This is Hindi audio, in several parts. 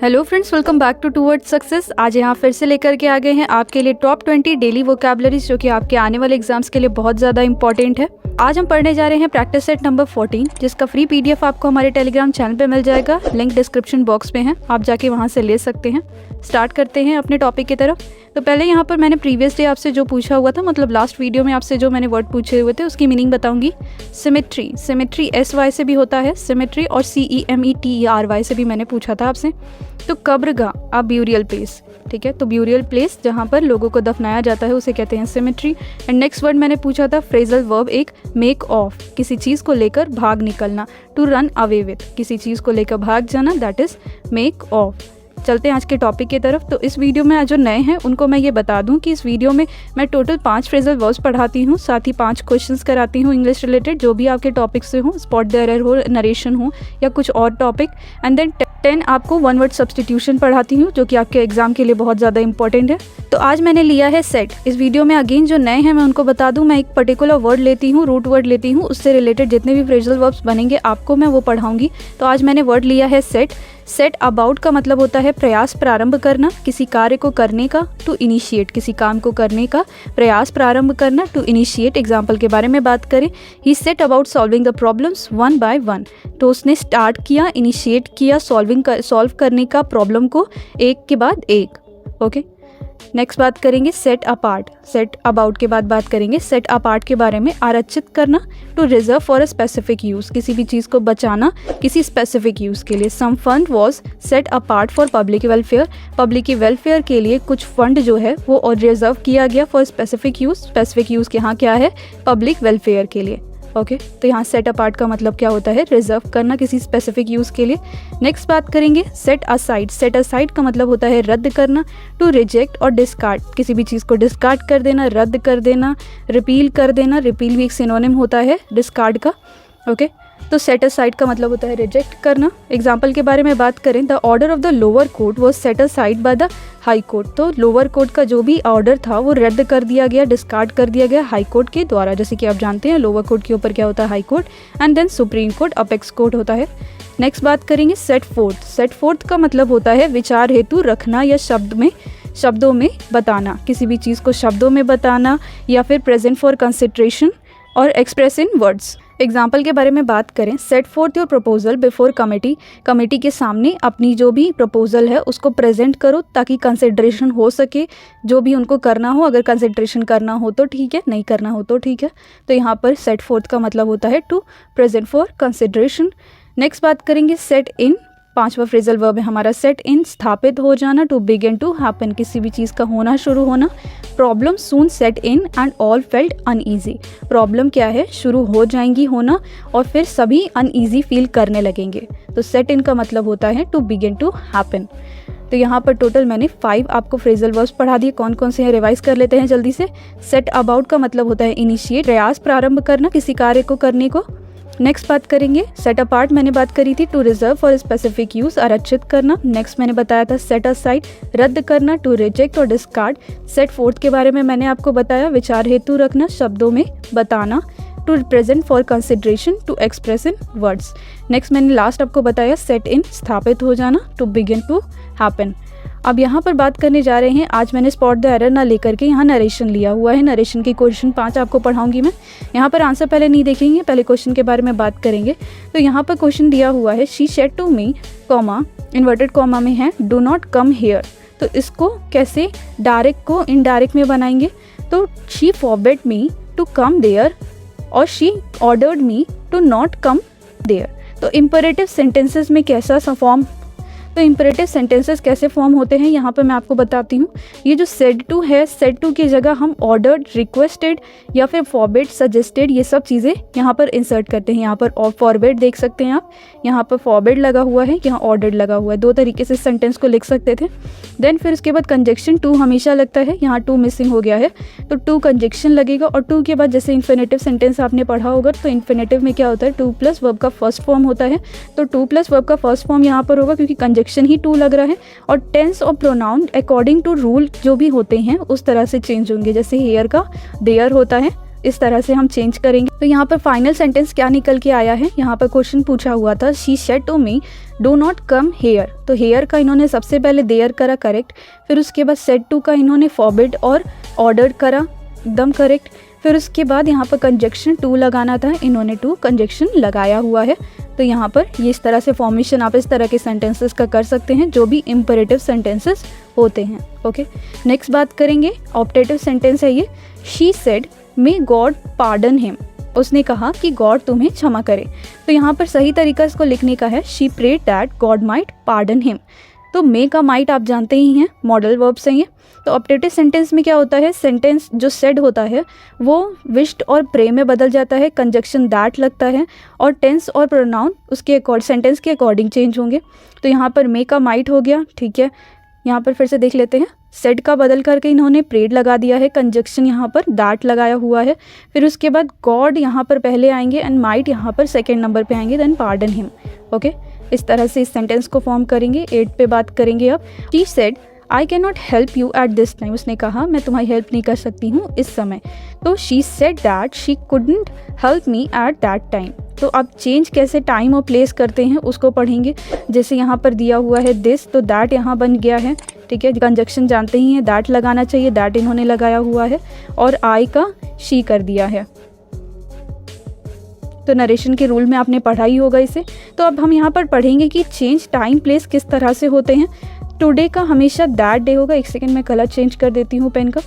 Hello friends, welcome back to towards success. आज यहाँ फिर से लेकर के आ गए हैं आपके लिए टॉप 20 डेली वोकैबुलरीज जो कि आपके आने वाले एग्जाम्स के लिए बहुत ज़्यादा इंपॉर्टेंट है। आज हम पढ़ने जा रहे हैं प्रैक्टिस सेट नंबर 14, जिसका फ्री पीडीएफ आपको हमारे टेलीग्राम चैनल पे मिल जाएगा। लिंक डिस्क्रिप्शन बॉक्स में है, आप जाके वहाँ से ले सकते हैं। स्टार्ट करते हैं अपने टॉपिक की तरफ। तो पहले यहाँ पर मैंने प्रीवियस डे आपसे जो पूछा हुआ था, मतलब लास्ट वीडियो में आपसे जो मैंने वर्ड पूछे हुए थे उसकी मीनिंग बताऊंगी। सिमेट्री, सिमेट्री SY से भी होता है सिमेट्री, और CEMETRY से भी मैंने पूछा था आपसे। तो कब्रगाह, अ ब्यूरियल प्लेस, ठीक है। तो ब्यूरियल प्लेस जहाँ पर लोगों को दफनाया जाता है उसे कहते हैं सिमेट्री। एंड नेक्स्ट वर्ड मैंने पूछा था फ्रेजल वर्ब एक, मेक ऑफ, किसी चीज़ को लेकर भाग निकलना। टू रन अवे विथ, किसी चीज़ को लेकर भाग जाना, दैट इज़ मेक ऑफ। चलते हैं आज के टॉपिक की तरफ। तो इस वीडियो में आज जो नए हैं उनको मैं ये बता दूं कि इस वीडियो में मैं टोटल 5 फ्रेजल वर्ब्स पढ़ाती हूँ, साथ ही 5 क्वेश्चंस कराती हूँ इंग्लिश रिलेटेड, जो भी आपके टॉपिक से हो, स्पॉट द एरर हो, नरेशन हो या कुछ और टॉपिक। एंड देन 10 आपको वन वर्ड सब्सटीट्यूशन पढ़ाती हूँ, जो कि आपके एग्जाम के लिए बहुत ज़्यादा इंपॉर्टेंट है। तो आज मैंने लिया है सेट। इस वीडियो में अगेन जो नए हैं मैं उनको बता दूं, मैं एक पर्टिकुलर वर्ड लेती हूँ, रूट वर्ड लेती हूँ, उससे रिलेटेड जितने भी फ्रेजल वर्ब्स बनेंगे आपको मैं वो पढ़ाऊंगी। तो आज मैंने वर्ड लिया है सेट। सेट अबाउट का मतलब होता है प्रयास प्रारंभ करना, किसी कार्य को करने का। टू इनिशिएट, किसी काम को करने का प्रयास प्रारंभ करना। टू इनिशिएट, एग्जाम्पल के बारे में बात करें, he set about solving the problems one by one. तो उसने स्टार्ट किया, इनिशिएट किया सॉल्व करने का प्रॉब्लम को एक के बाद एक। ओके, नेक्स्ट बात करेंगे सेट अपार्ट। सेट अबाउट के बाद बात करेंगे सेट अपार्ट के बारे में, आरक्षित करना। To reserve for a specific use, किसी भी चीज़ को बचाना किसी स्पेसिफिक यूज़ के लिए। Some fund was set apart for public welfare, public की वेलफेयर के लिए कुछ फंड जो है वो और रिजर्व किया गया for specific use. Specific use के यहाँ क्या है, पब्लिक वेलफेयर के लिए। ओके, तो यहाँ सेट अपार्ट का मतलब क्या होता है, रिजर्व करना किसी स्पेसिफिक यूज़ के लिए। नेक्स्ट बात करेंगे सेट असाइड। सेट असाइड का मतलब होता है रद्द करना। टू रिजेक्ट और डिस्कार्ड, किसी भी चीज़ को डिस्कार्ड कर देना, रद्द कर देना, रिपील कर देना। रिपील भी एक सिनोनिम होता है डिस्कार्ड का। ओके, तो सेट असाइड का मतलब होता है रिजेक्ट करना। एग्जाम्पल के बारे में बात करें, the order of the lower court was set aside by the high court. तो लोअर कोर्ट का जो भी ऑर्डर था वो रद्द कर दिया गया, डिस्कार्ड कर दिया गया हाई कोर्ट के द्वारा। जैसे कि आप जानते हैं लोअर कोर्ट के ऊपर क्या होता है, high court, and then supreme court, apex court होता है। नेक्स्ट बात करेंगे सेट फोर्थ। सेट फोर्थ का मतलब होता है विचार हेतु रखना या शब्दों में बताना, किसी भी चीज़ को शब्दों में बताना, या फिर प्रेजेंट फॉर कंसिडरेशन और एक्सप्रेस इन वर्ड्स। एग्जाम्पल के बारे में बात करें, set fourth your proposal before committee. Committee के सामने अपनी जो भी प्रपोजल है उसको प्रेजेंट करो ताकि कंसिडरेशन हो सके, जो भी उनको करना हो। अगर कंसिडरेशन करना हो तो ठीक है, नहीं करना हो तो ठीक है। तो यहाँ पर सेट फोर्थ का मतलब होता है to present for consideration. Next बात करेंगे सेट इन। 5वां फ्रेजल वर्ब है हमारा सेट इन, स्थापित हो जाना। टू बिगिन टू हैपन, किसी भी चीज़ का होना शुरू होना। Problem soon set in and all felt uneasy. Problem क्या है, शुरू हो जाएंगी होना और फिर सभी अनईजी फील करने लगेंगे। तो सेट इन का मतलब होता है टू बिगिन टू हैपन। तो यहाँ पर टोटल मैंने 5 आपको फ्रेजल वर्ब्स पढ़ा दिए। कौन कौन से हैं रिवाइज कर लेते हैं जल्दी से। सेट अबाउट का मतलब होता है इनिशिएट, प्रयास प्रारंभ करना किसी कार्य को करने को। नेक्स्ट बात करेंगे सेट अपार्ट, मैंने बात करी थी to reserve for specific use, आरक्षित करना। नेक्स्ट मैंने बताया था सेट असाइड, रद्द करना। टू रिजेक्ट और डिस्कार्ड। सेट फोर्थ के बारे में मैंने आपको बताया, विचार हेतु रखना, शब्दों में बताना। To present for consideration, to express in words. Next मैंने लास्ट आपको बताया सेट इन, स्थापित हो जाना। To begin to happen. अब यहाँ पर बात करने जा रहे हैं, आज मैंने स्पॉट द एरर ना लेकर के यहाँ नरेशन लिया हुआ है। नरेशन के क्वेश्चन 5 आपको पढ़ाऊंगी मैं। यहाँ पर आंसर पहले नहीं देखेंगे, पहले क्वेश्चन के बारे में बात करेंगे। तो यहाँ पर क्वेश्चन दिया हुआ है, she said to me, comma inverted comma में है, डू नॉट कम हेयर। तो इसको कैसे डायरेक्ट को इनडायरेक्ट में बनाएंगे। तो she forbid me to come there और she ordered me to not come there. तो इम्परेटिव सेंटेंसेस में कैसा सा फॉर्म, तो इम्परेटिव सेंटेंसेस कैसे फॉर्म होते हैं यहाँ पर मैं आपको बताती हूँ। ये जो सेड टू है, सेड टू की जगह हम ऑर्डर्ड, रिक्वेस्टेड या फिर फॉरबिड, सजेस्टेड, ये सब चीज़ें यहाँ पर इंसर्ट करते हैं। यहाँ पर और फॉरबिड देख सकते हैं आप, यहाँ पर फॉरबिड लगा हुआ है, यहाँ ऑर्डर्ड लगा हुआ है। 2 तरीके से सेंटेंस को लिख सकते थे। देन फिर उसके बाद कंजक्शन टू हमेशा लगता है, यहाँ टू मिसिंग हो गया है तो टू कंजक्शन लगेगा। और टू के बाद जैसे इन्फिनेटिव सेंटेंस आपने पढ़ा होगा, तो इन्फिनेटिव में क्या होता है, टू प्लस वर्ब का फर्स्ट फॉर्म होता है। तो टू प्लस वर्ब का फर्स्ट फॉर्म यहाँ पर होगा क्योंकि कंजक्शन ही टू लग रहा है। और टेंस और प्रोनाउन अकॉर्डिंग टू रूल जो भी होते हैं उस तरह से चेंज होंगे। जैसे हेयर का देयर होता है, इस तरह से हम चेंज करेंगे। तो यहाँ पर फाइनल सेंटेंस क्या निकल के आया है, यहाँ पर क्वेश्चन पूछा हुआ था, she said to me do not come here, तो हेयर का इन्होंने सबसे पहले देयर करा करेक्ट, फिर उसके बाद सेड टू का इन्होंने फॉरबिड और ऑर्डर्ड करा एकदम करेक्ट, फिर उसके बाद यहाँ पर कंजक्शन टू लगाना था, इन्होंने टू कंजक्शन लगाया हुआ है। तो यहाँ पर ये इस तरह से फॉर्मेशन आप इस तरह के सेंटेंसेस का कर सकते हैं जो भी इम्परेटिव सेंटेंसेस होते हैं। ओके, नेक्स्ट बात करेंगे ऑप्टेटिव सेंटेंस है ये, she said may God pardon him, उसने कहा कि गॉड तुम्हें क्षमा करे। तो यहाँ पर सही तरीका इसको लिखने का है she prayed that God might pardon him. तो मे का माइट आप जानते ही हैं मॉडल वर्ब से ही। तो ऑप्टेटिव सेंटेंस में क्या होता है, सेंटेंस जो सेड होता है वो विश्ड और प्रे में बदल जाता है, कंजक्शन दैट लगता है और टेंस और प्रोनाउन उसके सेंटेंस के अकॉर्डिंग चेंज होंगे। तो यहाँ पर मे का माइट हो गया, ठीक है। यहाँ पर फिर से देख लेते हैं, सेड का बदल करके इन्होंने प्रेड लगा दिया है, कंजक्शन यहाँ पर दैट लगाया हुआ है, फिर उसके बाद गॉड यहाँ पर पहले आएंगे एंड माइट यहाँ पर सेकेंड नंबर पे आएंगे, देन पार्डन हिम। ओके, इस तरह से इस सेंटेंस को फॉर्म करेंगे। 8 पे बात करेंगे अब, she said I can not help you at this time, उसने कहा मैं तुम्हारी हेल्प नहीं कर सकती हूँ इस समय। तो she said that she couldn't help me at that time. तो अब चेंज कैसे टाइम और प्लेस करते हैं उसको पढ़ेंगे। जैसे यहाँ पर दिया हुआ है दिस, तो दैट यहाँ बन गया है, ठीक है। कंजक्शन जानते ही हैं, दैट लगाना चाहिए, दैट इन्होंने लगाया हुआ है और आई का शी कर दिया है। तो नरेशन के रूल में आपने पढ़ा ही होगा इसे। तो अब हम यहाँ पर पढ़ेंगे कि चेंज टाइम प्लेस किस तरह से होते हैं। टुडे का हमेशा दैट डे होगा, एक सेकेंड में कलर चेंज कर देती हूँ पेन का।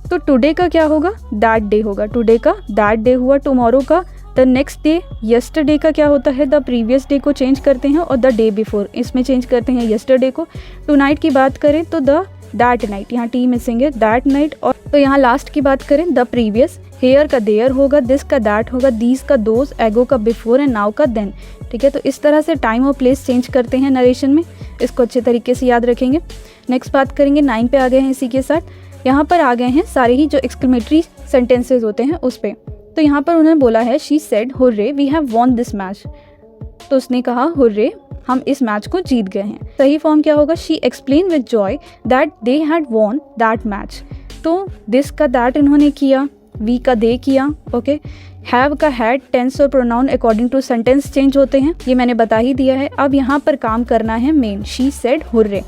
तो टुडे का क्या होगा, दैट डे होगा, टुडे का दैट डे हुआ। टुमारो का द नेक्स्ट डे, यस्टरडे का क्या होता है, द प्रीवियस डे को चेंज करते हैं और द डे बिफोर इसमें चेंज करते हैं यस्टरडे को। टू नाइट की बात करें तो द दैट नाइट, यहाँ टी मिसिंग है, दैट नाइट। और तो यहाँ लास्ट की बात करें द प्रीवियस, हेयर का देयर होगा, दिस का दैट होगा, दीज का दोज, एगो का बिफोर एंड नाउ का देन, ठीक है। तो इस तरह से टाइम और प्लेस चेंज करते हैं नरेशन में, इसको अच्छे तरीके से याद रखेंगे। नेक्स्ट बात करेंगे, 9 पे आ गए हैं इसी के साथ। यहाँ पर आ गए हैं सारे ही जो एक्सक्लेमेटरी सेंटेंसेज होते हैं उस पर। तो यहाँ पर उन्होंने बोला है she said hurray we have won this match, तो उसने कहा हुर्रे हम इस मैच को जीत गए हैं। सही फॉर्म क्या होगा, she explain with joy that they had won that match. तो दिस का दैट इन्होंने किया, वी का दे किया, ओके। हैव का हैड, टेंस और pronoun according to sentence change होते हैं, ये मैंने बता ही दिया है। अब यहाँ पर काम करना है main, she said hurray.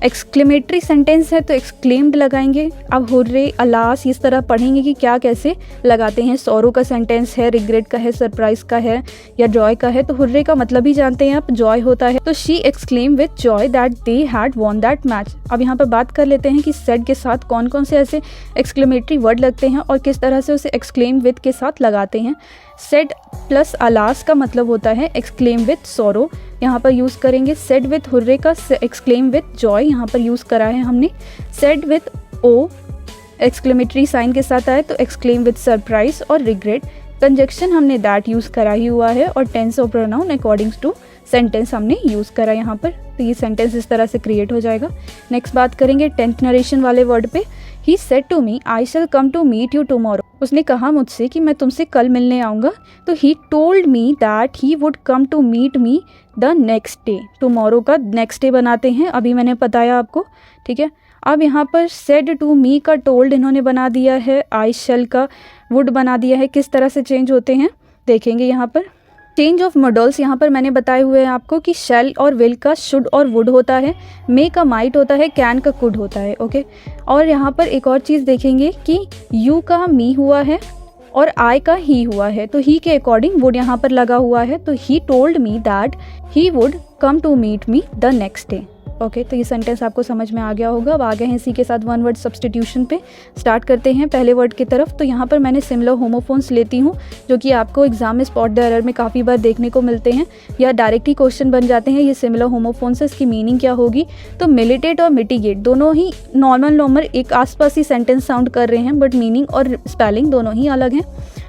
Exclamatory sentence है तो एक्सक्लेम्ड लगाएंगे। अब हुर्रे, अलास, इस तरह पढ़ेंगे कि क्या कैसे लगाते हैं। सॉरो का सेंटेंस है, रिग्रेट का है, सरप्राइज का है या जॉय का है। तो हुर्रे का मतलब ही जानते हैं आप, जॉय होता है। तो she exclaim with joy that they had won that match. अब यहाँ पर बात कर लेते हैं कि सेड के साथ कौन कौन से ऐसे एक्सक्लेमेटरी वर्ड लगते हैं और किस तरह से उसे एक्सक्लेम विद के साथ लगाते हैं। सेड प्लस अलास का मतलब होता है एक्सक्लेम विद सॉरो, यहाँ पर यूज़ करेंगे। सेड विद हुर्रे का एक्सक्लेम विद जॉय यहाँ पर यूज़ करा है हमने। Said with O exclamatory sign के साथ आए तो एक्सक्लेम विद सरप्राइज और रिग्रेट। कंजक्शन हमने दैट यूज़ करा ही हुआ है और टेंस और प्रोनाउन अकॉर्डिंग टू सेंटेंस हमने यूज़ करा यहाँ पर। तो ये सेंटेंस इस तरह से क्रिएट हो जाएगा। नेक्स्ट बात करेंगे 10th नरेशन वाले वर्ड पे। He said to me I shall come to meet you tomorrow, उसने कहा मुझसे कि मैं तुमसे कल मिलने आऊँगा। तो he told me that he would come to meet me the next day. Tomorrow का नेक्स्ट डे बनाते हैं, अभी मैंने बताया आपको, ठीक है। अब यहाँ पर सेड टू मी का टोल्ड इन्होंने बना दिया है, आई शैल का वुड बना दिया है। किस तरह से चेंज होते हैं देखेंगे यहाँ पर। चेंज ऑफ मॉडल्स यहाँ पर मैंने बताए हुए हैं आपको कि शैल और विल का शुड और वुड होता है, मे का माइट होता है, कैन का कुड होता है, ओके। और यहाँ पर एक और चीज़ देखेंगे कि यू का मी हुआ है और आई का ही हुआ है, तो ही के अकॉर्डिंग वुड यहाँ पर लगा हुआ है। तो he told me that he would come to meet me the next day, okay. तो ये सेंटेंस आपको समझ में आ गया होगा। अब आ गए हैं इसी के साथ वन वर्ड सब्स्टिट्यूशन पे। स्टार्ट करते हैं पहले वर्ड की तरफ। तो यहाँ पर मैंने सिमिलर होमोफोन्स लेती हूँ जो कि आपको एग्जाम में स्पॉट द एरर में काफ़ी बार देखने को मिलते हैं या डायरेक्ट ही क्वेश्चन बन जाते हैं। ये सिमिलर होमोफोन्स है, इसकी मीनिंग क्या होगी। तो मिलिटेट और मिटिगेट दोनों ही नॉर्मल एक आसपास ही सेंटेंस साउंड कर रहे हैं, बट मीनिंग और स्पेलिंग दोनों ही अलग हैं।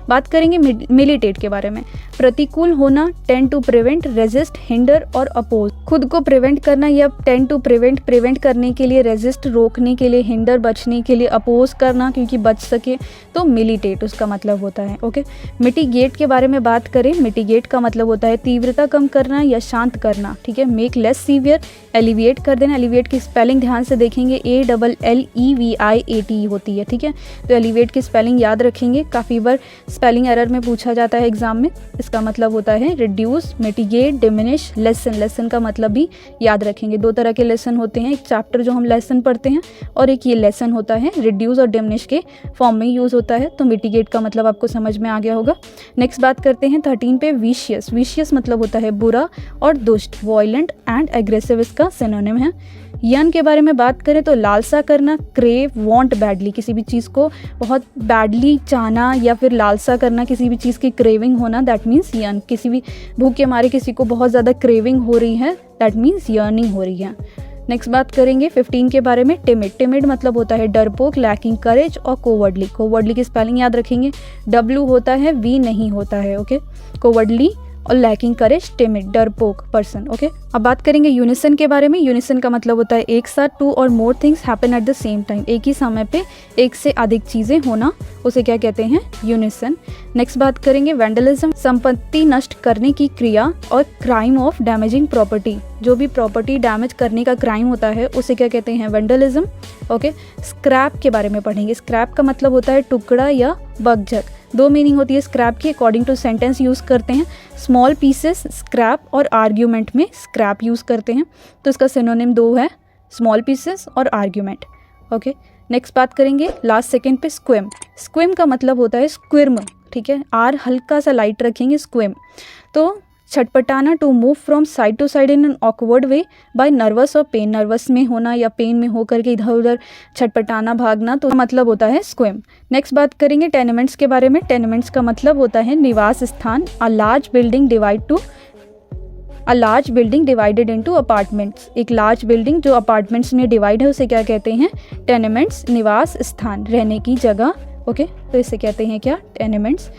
बात करेंगे मिलिटेट के बारे में। प्रतिकूल होना, tend to prevent, resist, hinder और अपोज। खुद को प्रिवेंट करना या टेंड टू प्रिवेंट करने के लिए, रेजिस्ट रोकने के लिए, हिंडर बचने के लिए, अपोज करना क्योंकि बच सके, तो मिलिटेट उसका मतलब होता है, ओके। मिटिगेट के बारे में बात करें, मिटिगेट का मतलब होता है तीव्रता कम करना या शांत करना, ठीक है। मेक लेस सीवियर, एलिविएट कर देना। एलिविएट की स्पेलिंग ध्यान से देखेंगे, ALLEVIATE होती है, ठीक है। तो एलिविएट की स्पेलिंग याद रखेंगे, काफ़ी बार स्पेलिंग एरर में पूछा जाता है एग्जाम में। इसका मतलब होता है reduce, mitigate, diminish, lesson. Lesson का मतलब भी याद रखेंगे। 2 तरह के लेसन होते हैं, एक चैप्टर जो हम लेसन पढ़ते हैं और एक ये लेसन होता है, रिड्यूस और डिमिनिश के फॉर्म में यूज़ होता है। तो मिटिगेट का मतलब आपको समझ में आ गया होगा। नेक्स्ट बात करते हैं 13 पे, विशियस। विशियस मतलब होता है बुरा और दुष्ट, वॉयलेंट एंड एग्रेसिव इसका सिनोनिम है। यन के बारे में बात करें तो लालसा करना, क्रेव, वांट बैडली, किसी भी चीज़ को बहुत बैडली चाहना या फिर लालसा करना, किसी भी चीज़ की क्रेविंग होना, दैट मीन्स यन। किसी भी भूख के मारे किसी को बहुत ज़्यादा क्रेविंग हो रही है, दैट मीन्स यर्निंग हो रही है। नेक्स्ट बात करेंगे 15 के बारे में, टिमिड। टिमिड मतलब होता है डरपोक, लैकिंग करेज और कोवर्डली। कोवर्डली की स्पेलिंग याद रखेंगे, W होता है, V नहीं होता है, ओके। कोवर्डली और लैकिंग करेज, टिमिड, डरपोक पर्सन, ओके। अब बात करेंगे यूनिसन के बारे में। यूनिसन का मतलब होता है एक साथ, 2 और more things happen at the same time, एक ही समय पे एक से अधिक चीज़ें होना, उसे क्या कहते हैं, यूनिसन। नेक्स्ट बात करेंगे वैंडलिज्म, संपत्ति नष्ट करने की क्रिया, और क्राइम ऑफ डैमेजिंग प्रॉपर्टी, जो भी प्रॉपर्टी डैमेज करने का क्राइम होता है उसे क्या कहते हैं, वैंडलिज्म, ओके। स्क्रैप के बारे में पढ़ेंगे। स्क्रैप का मतलब होता है टुकड़ा या बकझक। 2 मीनिंग होती है स्क्रैप की, अकॉर्डिंग टू सेंटेंस यूज़ करते हैं। स्मॉल पीसेस स्क्रैप और आर्ग्यूमेंट में स्क्रैप यूज़ करते हैं, तो इसका सिनोनिम 2 है, स्मॉल पीसेस और आर्ग्यूमेंट, ओके। नेक्स्ट बात करेंगे लास्ट सेकेंड पे, स्क्विम। स्क्विम का मतलब होता है स्क्विर्म, ठीक है, आर हल्का सा लाइट रखेंगे, स्क्विम। तो छटपटाना, to move from side to side in an awkward way by nervous और पेन, नर्वस में होना या पेन में होकर के इधर उधर छटपटाना, भागना, तो मतलब होता है स्क्विम। नेक्स्ट बात करेंगे टेनेमेंट्स के बारे में। टेनेमेंट्स का मतलब होता है निवास स्थान, a large building divided into apartments. एक लार्ज बिल्डिंग जो अपार्टमेंट्स में डिवाइड है उसे क्या कहते हैं, टेनेमेंट्स, निवास स्थान, रहने की जगह, ओके। तो इसे कहते हैं क्या, टेनेमेंट्स।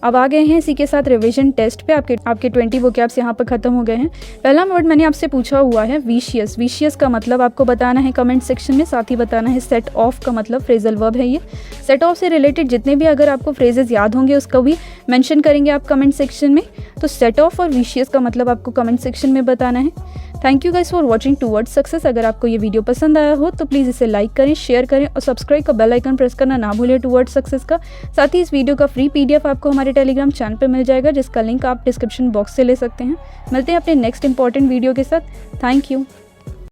अब आ गए हैं इसी के साथ रिवीजन टेस्ट पे। आपके 20 वोकैब्स यहाँ पर ख़त्म हो गए हैं। पहला वर्ड मैंने आपसे पूछा हुआ है विशियस। विशियस का मतलब आपको बताना है कमेंट सेक्शन में, साथ ही बताना है सेट ऑफ का मतलब फ्रेजल वर्ब है ये। सेट ऑफ से रिलेटेड जितने भी अगर आपको फ्रेजेस याद होंगे उसको भी मेंशन करेंगे आप कमेंट सेक्शन में। तो सेट ऑफ और विशियस का मतलब आपको कमेंट सेक्शन में बताना है। Thank you guys for watching towards success. अगर आपको ये वीडियो पसंद आया हो तो प्लीज़ इसे लाइक करें, शेयर करें और सब्सक्राइब का बेल आइकन प्रेस करना ना भूलें टूवर्ड्स सक्सेस का। साथ ही इस वीडियो का फ्री PDF आपको हमारे टेलीग्राम चैनल पर मिल जाएगा, जिसका लिंक आप डिस्क्रिप्शन बॉक्स से ले सकते हैं। मिलते हैं अपने नेक्स्ट इंपॉर्टेंट वीडियो के साथ। Thank you.